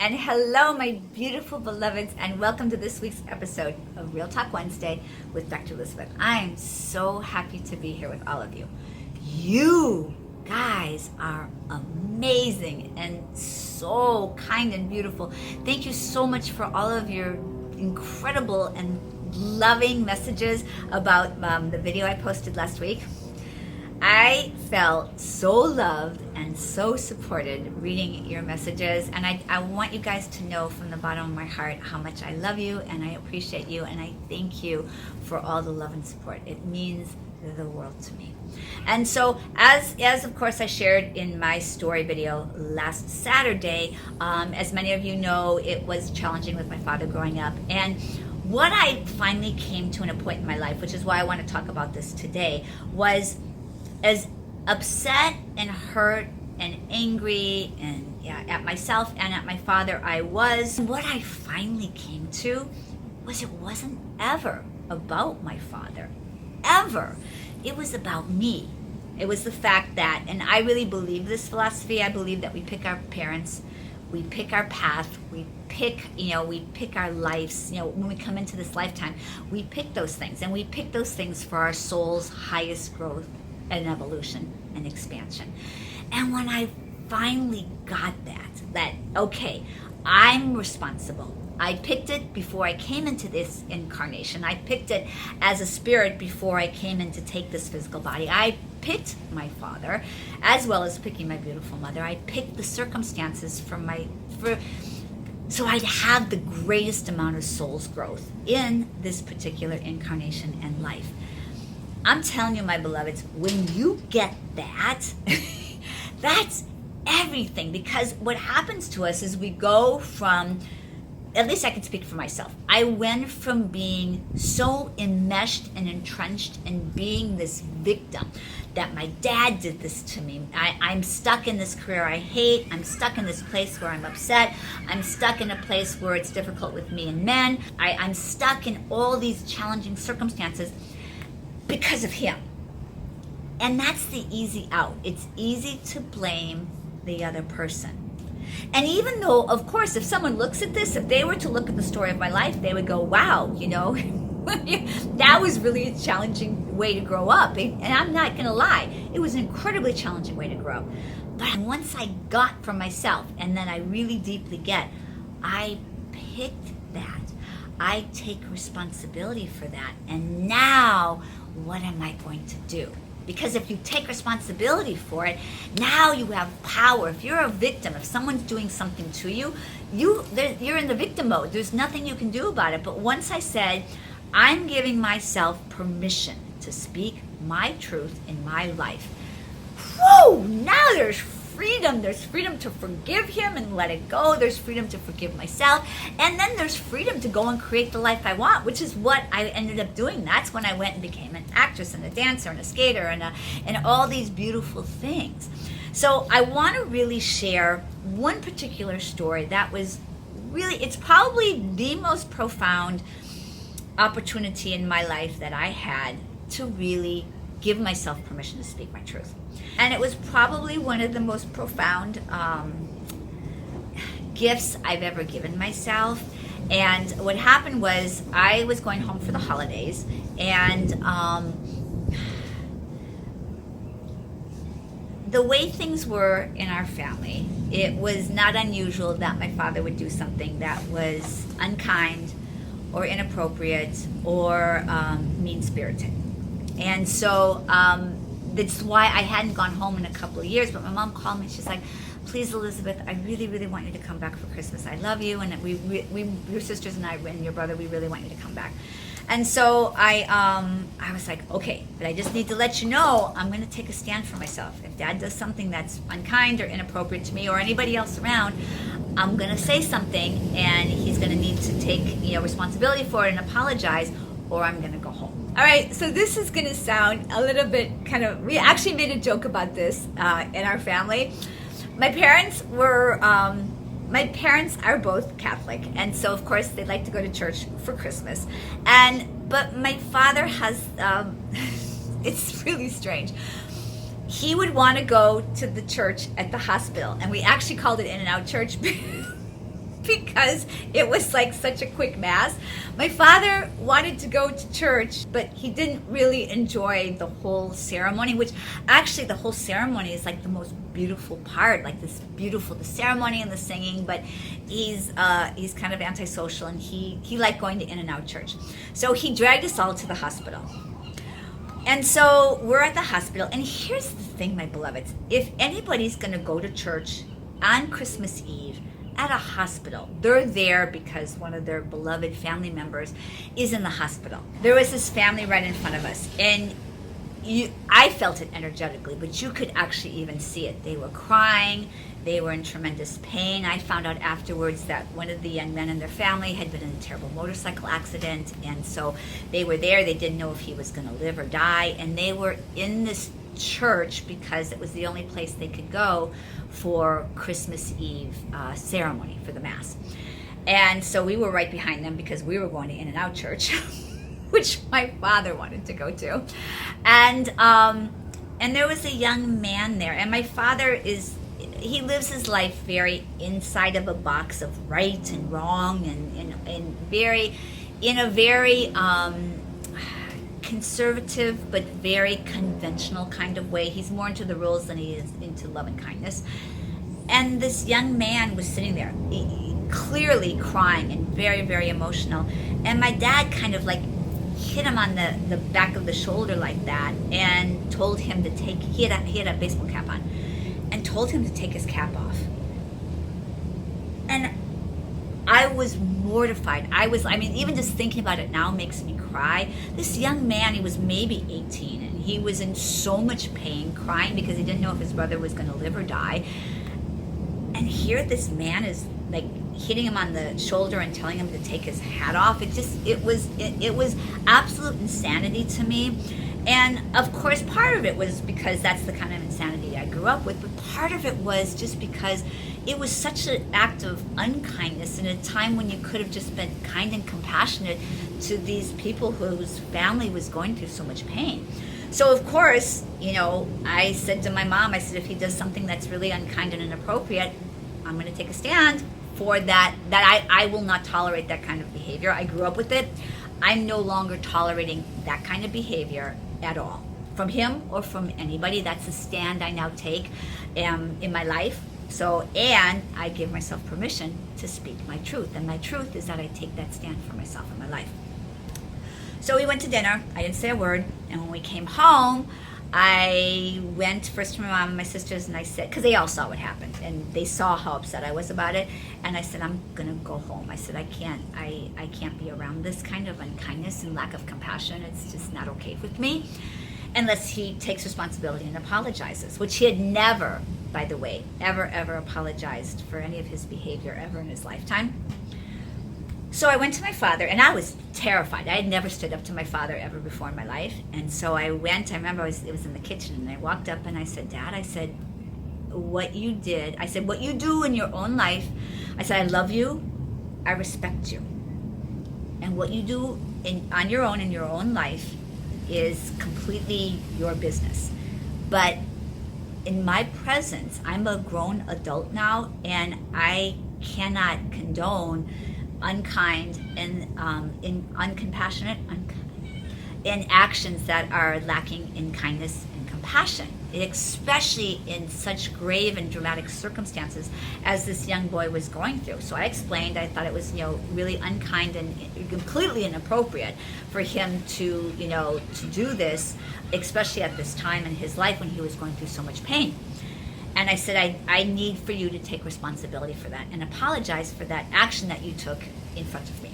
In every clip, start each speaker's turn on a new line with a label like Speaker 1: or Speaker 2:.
Speaker 1: and hello, my beautiful beloveds, and welcome to this week's episode of Real Talk Wednesday with Dr. Elizabeth. I am so happy to be here with all of you. You guys are amazing and so kind and beautiful. Thank you so much for all of your incredible and loving messages about the video I posted last week. I felt so loved and so supported reading your messages, and I want you guys to know from the bottom of my heart how much I love you and I appreciate you, and I thank you for all the love and support. It means the world to me. And so as of course I shared in my story video last Saturday, as many of you know, it was challenging with my father growing up, and what I finally came to in a point in my life, which is why I want to talk about this today, was as upset and hurt and angry and at myself and at my father I was, what I finally came to was it wasn't ever about my father, ever. It was about me. It was the fact that, and I really believe this philosophy, I believe that we pick our parents, we pick our path, we pick our lives, when we come into this lifetime, we pick those things, and we pick those things for our soul's highest growth and evolution and expansion. And when I finally got that okay, I'm responsible. I picked it before I came into this incarnation. I picked it as a spirit before I came in to take this physical body. I picked my father, as well as picking my beautiful mother. I picked the circumstances so I'd have the greatest amount of soul's growth in this particular incarnation and life. I'm telling you, my beloveds, when you get that, that's everything. Because what happens to us is we go from, at least I can speak for myself, I went from being so enmeshed and entrenched and being this victim that my dad did this to me. I'm stuck in this career I hate. I'm stuck in this place where I'm upset. I'm stuck in a place where it's difficult with me and men. I'm stuck in all these challenging circumstances because of him. And that's the easy out. It's easy to blame the other person. And even though, of course, if someone looks at this, if they were to look at the story of my life, they would go, wow, that was really a challenging way to grow up. And I'm not going to lie, it was an incredibly challenging way to grow up. But once I got from myself, and then I really deeply get, I picked that. I take responsibility for that. And now, what am I going to do? Because if you take responsibility for it, now you have power. If you're a victim, if someone's doing something to you, you're in the victim mode. There's nothing you can do about it. But once I said, I'm giving myself permission to speak my truth in my life, whoa, now there's freedom. There's freedom to forgive him and let it go. There's freedom to forgive myself. And then there's freedom to go and create the life I want, which is what I ended up doing. That's when I went and became an actress and a dancer and a skater and all these beautiful things. So I want to really share one particular story that was really, it's probably the most profound opportunity in my life that I had to really give myself permission to speak my truth. And it was probably one of the most profound gifts I've ever given myself. And what happened was I was going home for the holidays, and the way things were in our family, it was not unusual that my father would do something that was unkind or inappropriate or mean-spirited. And so that's why I hadn't gone home in a couple of years, but my mom called me. She's like, please, Elizabeth, I really, really want you to come back for Christmas. I love you, and we your sisters and I and your brother, we really want you to come back. And so I was like, okay, but I just need to let you know I'm going to take a stand for myself. If Dad does something that's unkind or inappropriate to me or anybody else around, I'm going to say something, and he's going to need to take responsibility for it and apologize, or I'm going to go home. All right, so this is going to sound a little bit we actually made a joke about this in our family. My parents are both Catholic, and so of course they like to go to church for Christmas. But my father has, it's really strange. He would want to go to the church at the hospital, and we actually called it In-N-Out Church because it was like such a quick mass. My father wanted to go to church, but he didn't really enjoy the whole ceremony, which actually the whole ceremony is like the most beautiful part, like this beautiful, the ceremony and the singing, but he's kind of antisocial, and he liked going to In-N-Out Church. So he dragged us all to the hospital. And so we're at the hospital, and here's the thing, my beloveds. If anybody's going to go to church on Christmas Eve at a hospital, they're there because one of their beloved family members is in the hospital. There was this family right in front of us, and I felt it energetically, but you could actually even see it. They were crying. They were in tremendous pain. I found out afterwards that one of the young men in their family had been in a terrible motorcycle accident, and so they were there. They didn't know if he was going to live or die, and they were in this church because it was the only place they could go for Christmas Eve ceremony for the Mass. And so we were right behind them because we were going to In-N-Out Church, which my father wanted to go to. And there was a young man there, and my father he lives his life very inside of a box of right and wrong, and very in a very conservative but very conventional kind of way. He's more into the rules than he is into love and kindness. And this young man was sitting there, clearly crying and very, very emotional. And my dad kind of like hit him on the back of the shoulder like that, and told him to take, he had a baseball cap on, and told him to take his cap off. And I was mortified. I mean, even just thinking about it now makes me cry. This young man, he was maybe 18, and he was in so much pain, crying because he didn't know if his brother was going to live or die. And here this man is like hitting him on the shoulder and telling him to take his hat off. It was absolute insanity to me. And of course, part of it was because that's the kind of insanity I grew up with, but part of it was just because it was such an act of unkindness in a time when you could have just been kind and compassionate to these people whose family was going through so much pain. So of course, I said to my mom, I said, if he does something that's really unkind and inappropriate, I'm going to take a stand for that I will not tolerate that kind of behavior. I grew up with it. I'm no longer tolerating that kind of behavior at all, from him or from anybody. That's a stand I now take in my life. So, and I give myself permission to speak my truth. And my truth is that I take that stand for myself in my life. So we went to dinner. I didn't say a word. And when we came home, I went first to my mom and my sisters, and I said, because they all saw what happened, and they saw how upset I was about it. And I said, I'm gonna go home. I said, I can't be around this kind of unkindness and lack of compassion. It's just not okay with me, unless he takes responsibility and apologizes, which he had never, by the way, ever apologized for any of his behavior ever in his lifetime. So I went to my father, and I was terrified. I had never stood up to my father ever before in my life. And so I went, I remember it was in the kitchen, and I walked up and I said, Dad, I said, what you did, I said, what you do in your own life, I said, I love you, I respect you. And what you do on your own in your own life is completely your business. But in my presence, I'm a grown adult now, and I cannot condone unkind and uncompassionate in actions that are lacking in kindness and compassion, especially in such grave and dramatic circumstances as this young boy was going through. So I explained, I thought it was, really unkind and completely inappropriate for him to, to do this, especially at this time in his life when he was going through so much pain. And I said, I need for you to take responsibility for that and apologize for that action that you took in front of me.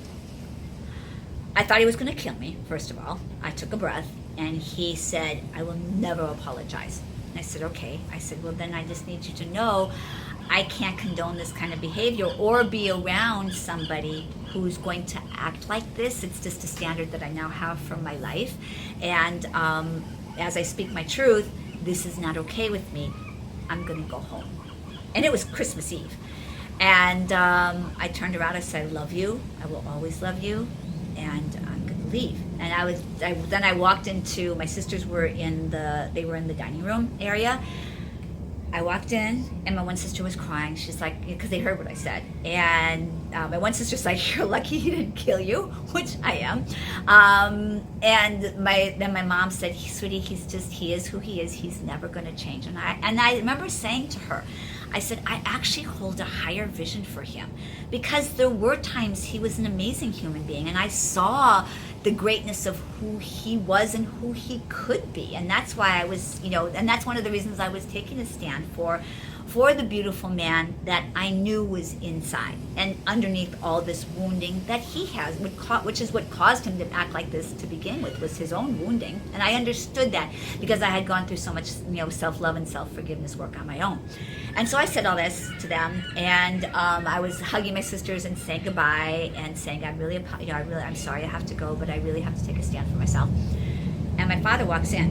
Speaker 1: I thought he was going to kill me, first of all. I took a breath, and he said, I will never apologize. And I said, okay. I said, well, then I just need you to know I can't condone this kind of behavior or be around somebody who's going to act like this. It's just a standard that I now have for my life. And as I speak my truth, this is not okay with me. I'm going to go home. And it was Christmas Eve. And I turned around, I said, I love you. I will always love you. And I'm going to leave. And then I walked into, my sisters were in the dining room area. I walked in, and my one sister was crying. She's like, because they heard what I said. And my one sister's like, you're lucky he didn't kill you, which I am. And then my mom said, sweetie, he is who he is. He's never going to change. And I remember saying to her, I said, I actually hold a higher vision for him, because there were times he was an amazing human being, and I saw the greatness of who he was and who he could be. And that's why I was, and that's one of the reasons I was taking a stand for the beautiful man that I knew was inside and underneath all this wounding that he has, which is what caused him to act like this to begin with, was his own wounding. And I understood that because I had gone through so much, self-love and self-forgiveness work on my own. And so I said all this to them, and I was hugging my sisters and saying goodbye and saying, I'm sorry I have to go, but I really have to take a stand for myself. And my father walks in,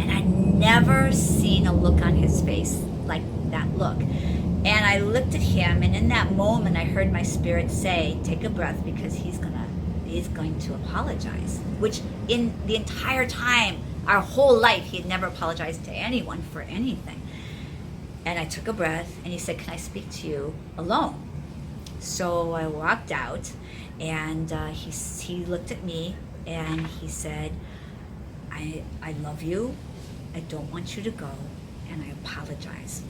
Speaker 1: and I'd never seen a look on his face like that look. And I looked at him, and in that moment I heard my spirit say, take a breath, because he's going to apologize, which in the entire time, our whole life, he had never apologized to anyone for anything. And I took a breath, and he said, can I speak to you alone? So I walked out, and he looked at me, and he said, I love you, I don't want you to go, and I apologize.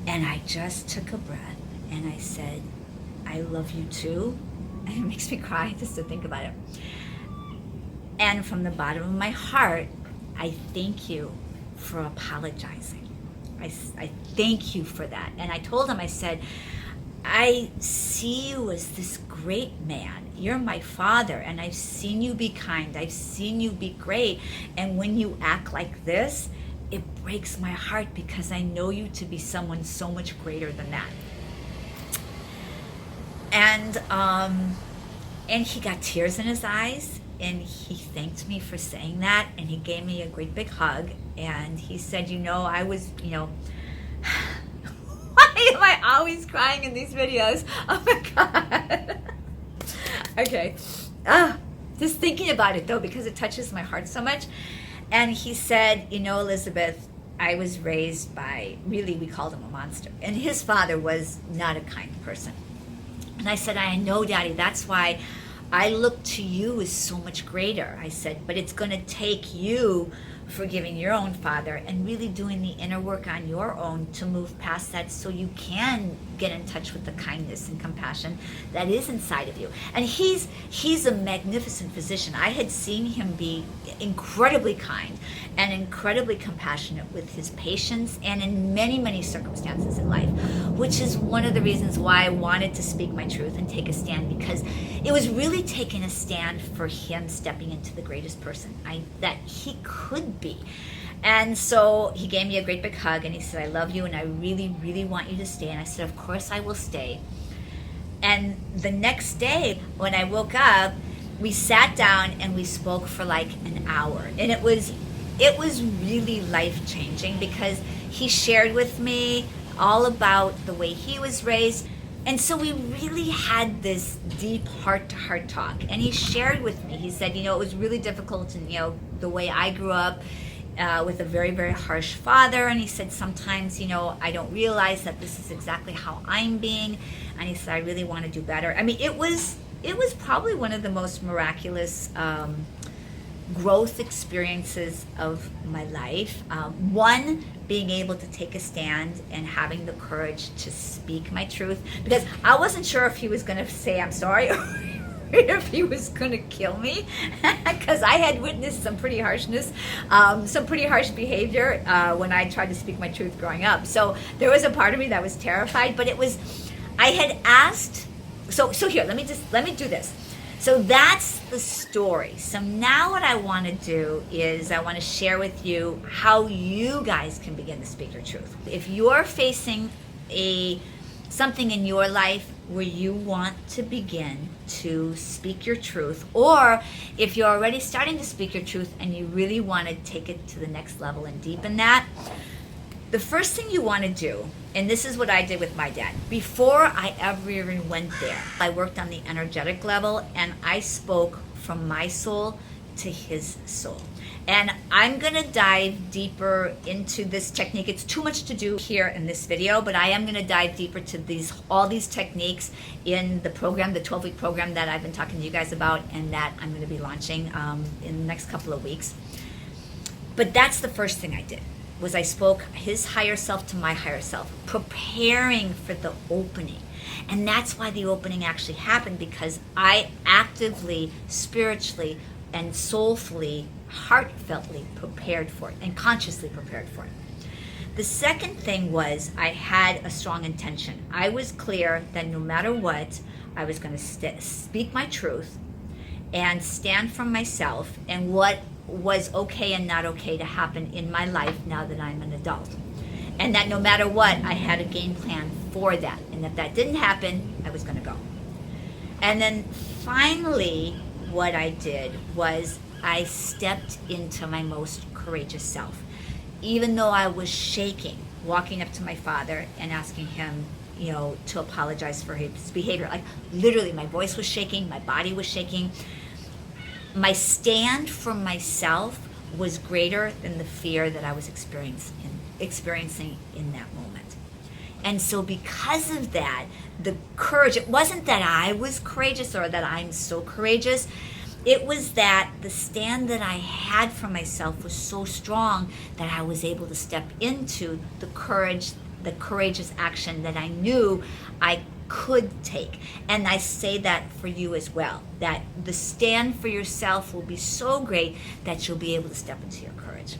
Speaker 1: And I just took a breath, and I said, I love you too. And it makes me cry just to think about it. And from the bottom of my heart, I thank you for apologizing. I thank you for that. And I told him, I said, I see you as this great man. You're my father, and I've seen you be kind. I've seen you be great. And when you act like this, it breaks my heart, because I know you to be someone so much greater than that. And he got tears in his eyes, and he thanked me for saying that, and he gave me a great big hug, and he said, I was, why am I always crying in these videos? Oh my God. Okay. Just thinking about it though, because it touches my heart so much. And he said, Elizabeth, I was raised by, really, we called him a monster. And his father was not a kind person. And I said, I know, Daddy, that's why I look to you as so much greater. I said, but it's going to take you forgiving your own father and really doing the inner work on your own to move past that, so you can get in touch with the kindness and compassion that is inside of you. And he's a magnificent physician. I had seen him be incredibly kind and incredibly compassionate with his patients, and in many, many circumstances in life, which is one of the reasons why I wanted to speak my truth and take a stand, because it was really taking a stand for him stepping into the greatest person that he could be. And so he gave me a great big hug, and he said, I love you, and I really, really want you to stay. And I said, of course I will stay. And the next day when I woke up, we sat down and we spoke for like an hour. And it was really life-changing, because he shared with me all about the way he was raised. And so we really had this deep heart-to-heart talk. And he shared with me, he said, it was really difficult, and the way I grew up with a very, very harsh father. And he said, sometimes, I don't realize that this is exactly how I'm being. And he said, I really want to do better. I mean, it was probably one of the most miraculous growth experiences of my life. One, being able to take a stand and having the courage to speak my truth, because I wasn't sure if he was going to say I'm sorry or if he was going to kill me, because I had witnessed some pretty harshness, some pretty harsh behavior when I tried to speak my truth growing up. So there was a part of me that was terrified, but I had asked, so here, let me do this. So that's the story. So now what I want to do is I want to share with you how you guys can begin to speak your truth. If you're facing something in your life where you want to begin to speak your truth, or if you're already starting to speak your truth and you really want to take it to the next level and deepen that, the first thing you want to do, and this is what I did with my dad, before I ever even went there, I worked on the energetic level, and I spoke from my soul to his soul. And I'm gonna dive deeper into this technique. It's too much to do here in this video, but I am gonna dive deeper to all these techniques in the program, the 12-week program that I've been talking to you guys about, and that I'm gonna be launching in the next couple of weeks. But that's the first thing I did, was I spoke his higher self to my higher self, preparing for the opening. And that's why the opening actually happened, because I actively, spiritually, and soulfully, heartfeltly prepared for it, and consciously prepared for it. The second thing was I had a strong intention. I was clear that no matter what, I was going to speak my truth and stand for myself and what was okay and not okay to happen in my life now that I'm an adult. And that no matter what, I had a game plan for that. And if that didn't happen, I was going to go. And then finally, what I did was I stepped into my most courageous self. Even though I was shaking, walking up to my father and asking him, to apologize for his behavior. Like literally my voice was shaking, my body was shaking. My stand for myself was greater than the fear that I was experiencing in that moment. And so because of that, the courage, it wasn't that I was courageous or that I'm so courageous. It was that the stand that I had for myself was so strong that I was able to step into the courageous action that I knew I could take. And I say that for you as well, that the stand for yourself will be so great that you'll be able to step into your courage.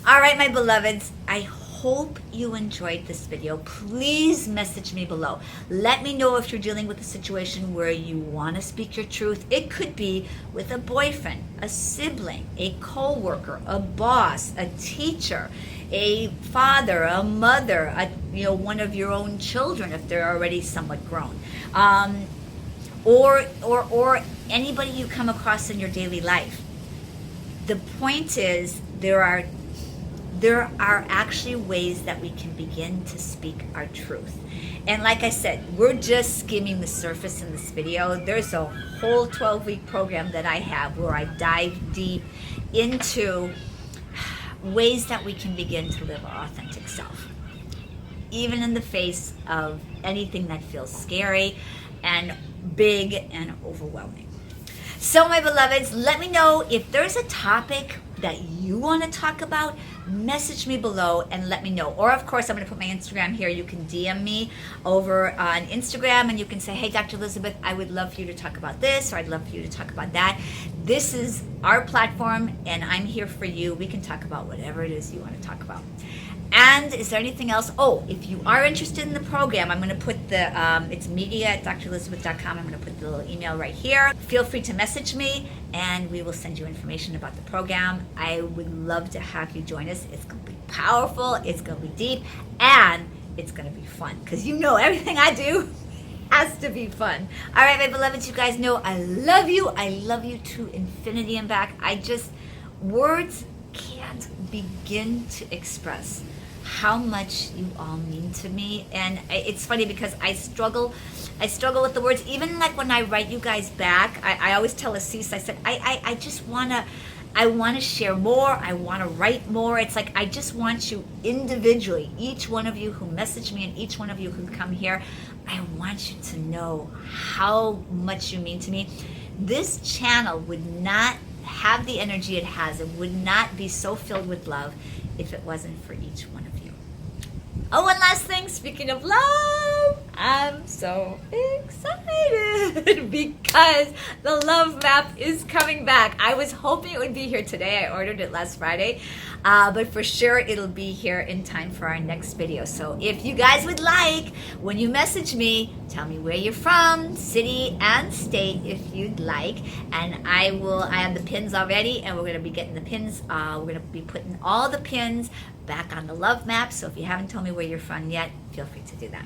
Speaker 1: All right, my beloveds, I hope you enjoyed this video. Please message me below. Let me know if you're dealing with a situation where you want to speak your truth. It could be with a boyfriend, a sibling, a co-worker, a boss, a teacher, a father, a mother, one of your own children if they're already somewhat grown, or anybody you come across in your daily life. The point is, there are actually ways that we can begin to speak our truth. And like I said, we're just skimming the surface in this video. There's a whole 12-week program that I have where I dive deep into ways that we can begin to live our authentic self, even in the face of anything that feels scary and big and overwhelming. So my beloveds, let me know if there's a topic that you want to talk about. Message me below and let me know. Or of course, I'm going to put my Instagram here. You can DM me over on Instagram and you can say, hey, Dr. Elizabeth, I would love for you to talk about this, or I'd love for you to talk about that. This is our platform and I'm here for you. We can talk about whatever it is you want to talk about. And is there anything else? Oh, if you are interested in the program, I'm going to put it's media@drelizabeth.com. I'm going to put the little email right here. Feel free to message me and we will send you information about the program. I would love to have you join us. It's going to be powerful, it's going to be deep, and it's going to be fun, because everything I do has to be fun. All right, my beloveds, you guys know I love you. I love you to infinity and back. Words can't begin to express how much you all mean to me. And it's funny because I struggle with the words. Even like when I write you guys back, I always tell Assis, I said, I just want to share more. I want to write more. It's like I just want you individually, each one of you who message me and each one of you who come here, I want you to know how much you mean to me. This channel would not have the energy it has. It would not be so filled with love if it wasn't for each one of you. Oh, one last thing, speaking of love, I'm so excited because the love map is coming back. I was hoping it would be here today. I ordered it last Friday, but for sure it'll be here in time for our next video. So if you guys would like, when you message me, tell me where you're from, city and state if you'd like, and I have the pins already, and we're going to be getting the pins. We're going to be putting all the pins back on the love map. So if you haven't told me where you're from yet, feel free to do that.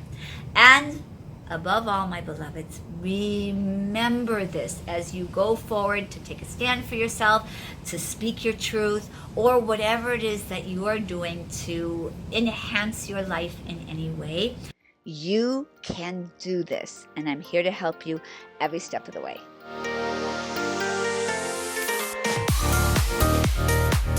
Speaker 1: And above all, my beloveds, remember this as you go forward to take a stand for yourself, to speak your truth, or whatever it is that you are doing to enhance your life in any way. You can do this, and I'm here to help you every step of the way.